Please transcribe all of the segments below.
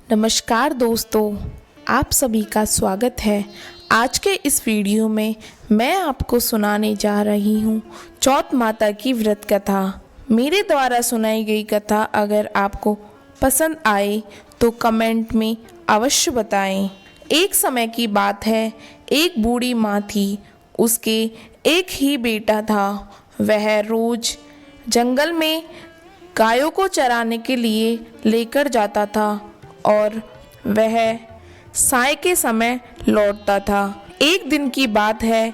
नमस्कार दोस्तों, आप सभी का स्वागत है। आज के इस वीडियो में मैं आपको सुनाने जा रही हूँ चौथ माता की व्रत कथा। मेरे द्वारा सुनाई गई कथा अगर आपको पसंद आए तो कमेंट में अवश्य बताएं। एक समय की बात है, एक बूढ़ी माँ थी। उसके एक ही बेटा था। वह रोज जंगल में गायों को चराने के लिए लेकर जाता था और वह साय के समय लौटता था। एक दिन की बात है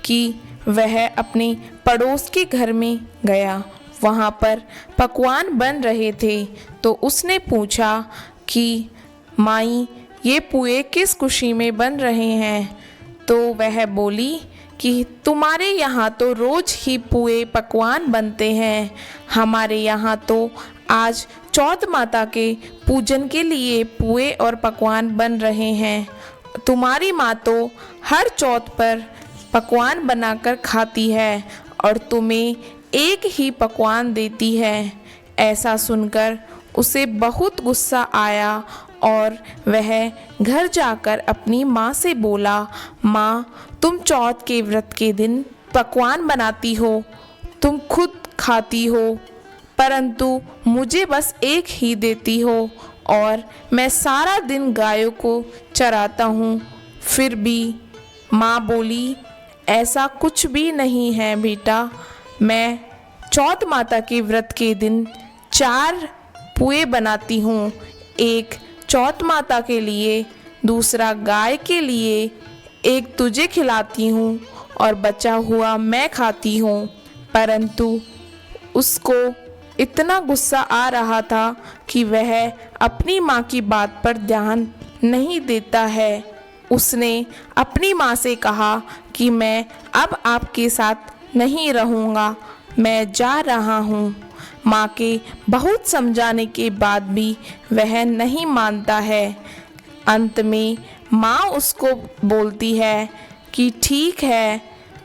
कि वह अपने पड़ोस के घर में गया। वहाँ पर पकवान बन रहे थे तो उसने पूछा कि माई, ये पुए किस खुशी में बन रहे हैं? तो वह बोली कि तुम्हारे यहाँ तो रोज ही पुए पकवान बनते हैं, हमारे यहाँ तो आज चौथ माता के पूजन के लिए पुए और पकवान बन रहे हैं। तुम्हारी माँ तो हर चौथ पर पकवान बनाकर खाती है और तुम्हें एक ही पकवान देती है। ऐसा सुनकर उसे बहुत गुस्सा आया और वह घर जाकर अपनी माँ से बोला, माँ, तुम चौथ के व्रत के दिन पकवान बनाती हो, तुम खुद खाती हो, परंतु मुझे बस एक ही देती हो और मैं सारा दिन गायों को चराता हूँ। फिर भी माँ बोली, ऐसा कुछ भी नहीं है बेटा, मैं चौथ माता के व्रत के दिन 4 पुए बनाती हूँ। एक चौथ माता के लिए, दूसरा गाय के लिए, एक तुझे खिलाती हूँ और बचा हुआ मैं खाती हूँ। परंतु उसको इतना गुस्सा आ रहा था कि वह अपनी माँ की बात पर ध्यान नहीं देता है। उसने अपनी माँ से कहा कि मैं अब आपके साथ नहीं रहूँगा, मैं जा रहा हूँ। माँ के बहुत समझाने के बाद भी वह नहीं मानता है। अंत में माँ उसको बोलती है कि ठीक है,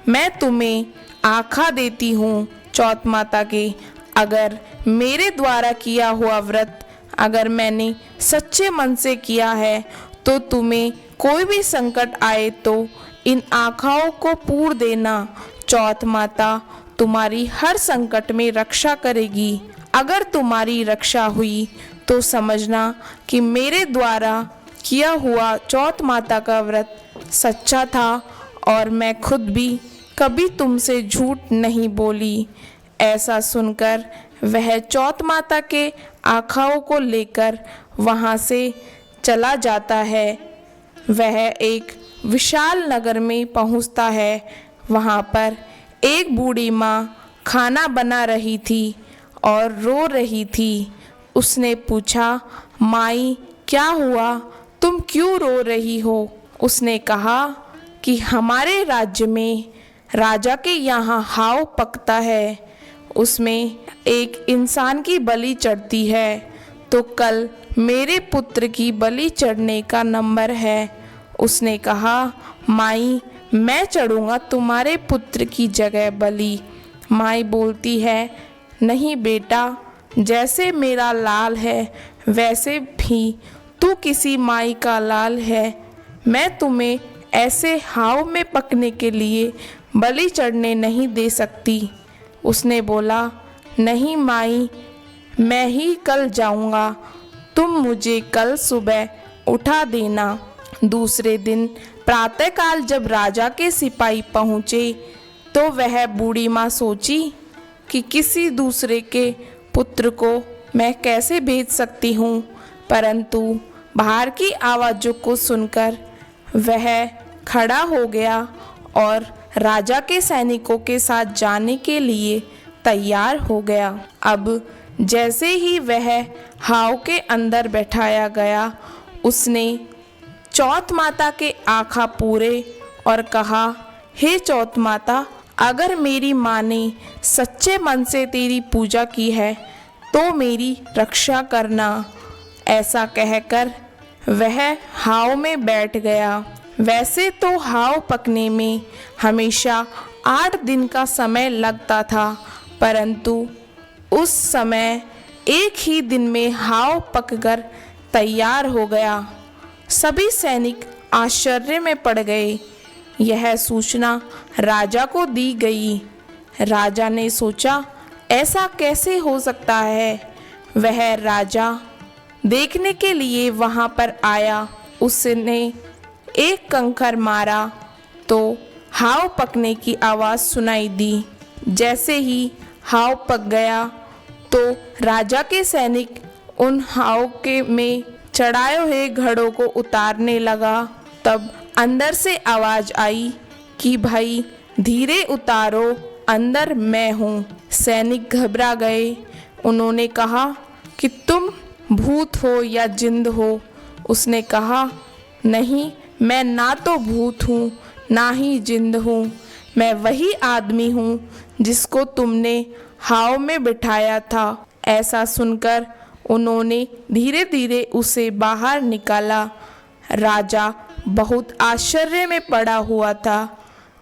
मैं तुम्हें आखा देती हूँ चौथ माता के, अगर मेरे द्वारा किया हुआ व्रत अगर मैंने सच्चे मन से किया है तो तुम्हें कोई भी संकट आए तो इन आखाओं को पूर देना। चौथ माता तुम्हारी हर संकट में रक्षा करेगी। अगर तुम्हारी रक्षा हुई तो समझना कि मेरे द्वारा किया हुआ चौथ माता का व्रत सच्चा था और मैं खुद भी कभी तुमसे झूठ नहीं बोली। ऐसा सुनकर वह चौथ माता के आखाओं को लेकर वहाँ से चला जाता है। वह एक विशाल नगर में पहुँचता है। वहाँ पर एक बूढ़ी माँ खाना बना रही थी और रो रही थी। उसने पूछा, माई, क्या हुआ, तुम क्यों रो रही हो? उसने कहा कि हमारे राज्य में राजा के यहाँ हाव पकता है, उसमें एक इंसान की बलि चढ़ती है, तो कल मेरे पुत्र की बलि चढ़ने का नंबर है। उसने कहा, माई, मैं चढ़ूँगा तुम्हारे पुत्र की जगह बलि। माई बोलती है, नहीं बेटा, जैसे मेरा लाल है वैसे भी तू किसी माई का लाल है। मैं तुम्हें ऐसे हाव में पकने के लिए बलि चढ़ने नहीं दे सकती। उसने बोला, नहीं माई, मैं ही कल जाऊंगा, तुम मुझे कल सुबह उठा देना। दूसरे दिन प्रातःकाल जब राजा के सिपाही पहुँचे तो वह बूढ़ी माँ सोची कि किसी दूसरे के पुत्र को मैं कैसे भेज सकती हूँ, परंतु बाहर की आवाज़ों को सुनकर वह खड़ा हो गया और राजा के सैनिकों के साथ जाने के लिए तैयार हो गया। अब जैसे ही वह हाव के अंदर बैठाया गया, उसने चौथ माता के आखा पूरे और कहा, हे चौथ माता, अगर मेरी माँ ने सच्चे मन से तेरी पूजा की है तो मेरी रक्षा करना। ऐसा कहकर वह हाव में बैठ गया। वैसे तो हाव पकने में हमेशा 8 दिन का समय लगता था, परंतु उस समय एक ही दिन में हाव पककर तैयार हो गया। सभी सैनिक आश्चर्य में पड़ गए। यह सूचना राजा को दी गई। राजा ने सोचा, ऐसा कैसे हो सकता है। वह राजा देखने के लिए वहां पर आया। उसने एक कंकर मारा तो हाव पकने की आवाज़ सुनाई दी। जैसे ही हाव पक गया तो राजा के सैनिक उन हाव के में चढ़ाए हुए घड़ों को उतारने लगा। तब अंदर से आवाज़ आई कि भाई धीरे उतारो, अंदर मैं हूँ। सैनिक घबरा गए। उन्होंने कहा कि तुम भूत हो या जिंद हो। उसने कहा, नहीं, मैं ना तो भूत हूँ ना ही जिंद हूँ, मैं वही आदमी हूँ जिसको तुमने हाव में बिठाया था। ऐसा सुनकर उन्होंने धीरे धीरे उसे बाहर निकाला। राजा बहुत आश्चर्य में पड़ा हुआ था।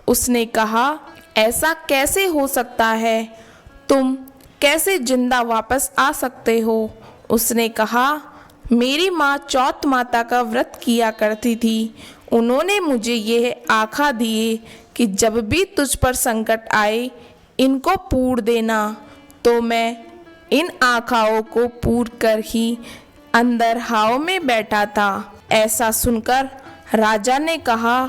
उसने कहा, ऐसा कैसे हो सकता है? तुम कैसे जिंदा वापस आ सकते हो? उसने कहा, मेरी माँ चौथ माता का व्रत किया करती थी। उन्होंने मुझे यह आखा दिए कि जब भी तुझ पर संकट आए इनको पूर देना। तो मैं इन आखाओं को पूर कर ही अंदर हाव में बैठा था। ऐसा सुनकर राजा ने कहा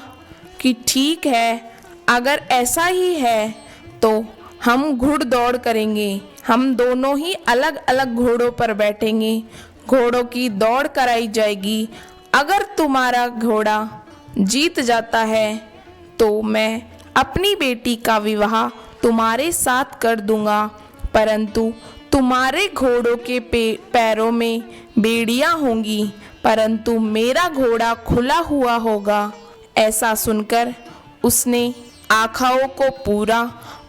कि ठीक है, अगर ऐसा ही है तो हम घुड़दौड़ करेंगे। हम दोनों ही अलग अलग घोड़ों पर बैठेंगे। घोड़ों की दौड़ कराई जाएगी। अगर तुम्हारा घोड़ा जीत जाता है तो मैं अपनी बेटी का विवाह तुम्हारे साथ कर दूंगा, परंतु तुम्हारे घोड़ों के पैरों में बेड़ियां होंगी, परंतु मेरा घोड़ा खुला हुआ होगा। ऐसा सुनकर उसने आखाओं को पूरा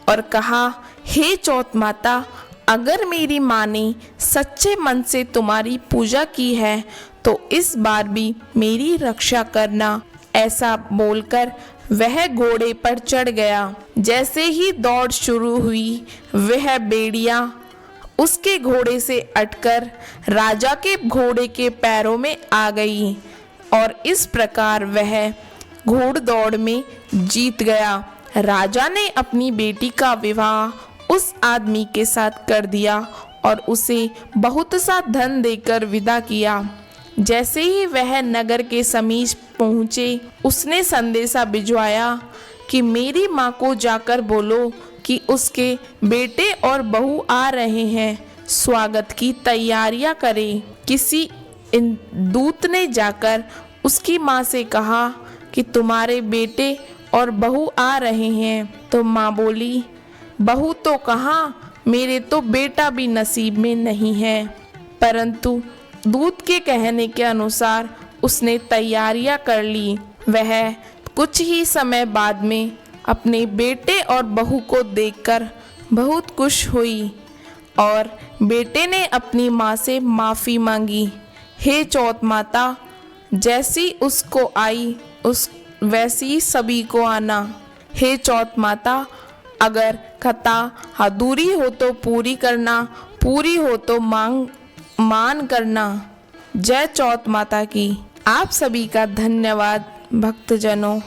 और कहा, हे चौथ माता, अगर मेरी माँ ने सच्चे मन से तुम्हारी पूजा की है तो इस बार भी मेरी रक्षा करना। ऐसा बोलकर वह घोड़े पर चढ़ गया। जैसे ही दौड़ शुरू हुई वह बेड़ियां उसके घोड़े से अटकर राजा के घोड़े के पैरों में आ गई और इस प्रकार वह घोड़दौड़ में जीत गया। राजा ने अपनी बेटी का विवाह उस आदमी के साथ कर दिया और उसे बहुत सा धन देकर विदा किया। जैसे ही वह नगर के समीप पहुँचे उसने संदेशा भिजवाया कि मेरी माँ को जाकर बोलो कि उसके बेटे और बहू आ रहे हैं, स्वागत की तैयारियां करें। किसी दूत ने जाकर उसकी माँ से कहा कि तुम्हारे बेटे और बहू आ रहे हैं। तो माँ बोली, बहू तो कहाँ, मेरे तो बेटा भी नसीब में नहीं है। परंतु दूत के कहने के अनुसार उसने तैयारियां कर ली। वह कुछ ही समय बाद में अपने बेटे और बहू को देखकर बहुत खुश हुई और बेटे ने अपनी माँ से माफ़ी मांगी। हे चौथ माता, जैसी उसको आई उस वैसी सभी को आना। हे चौथ माता, अगर कथा अधूरी हो तो पूरी करना, पूरी हो तो मान करना। जय चौथ माता की। आप सभी का धन्यवाद भक्तजनों।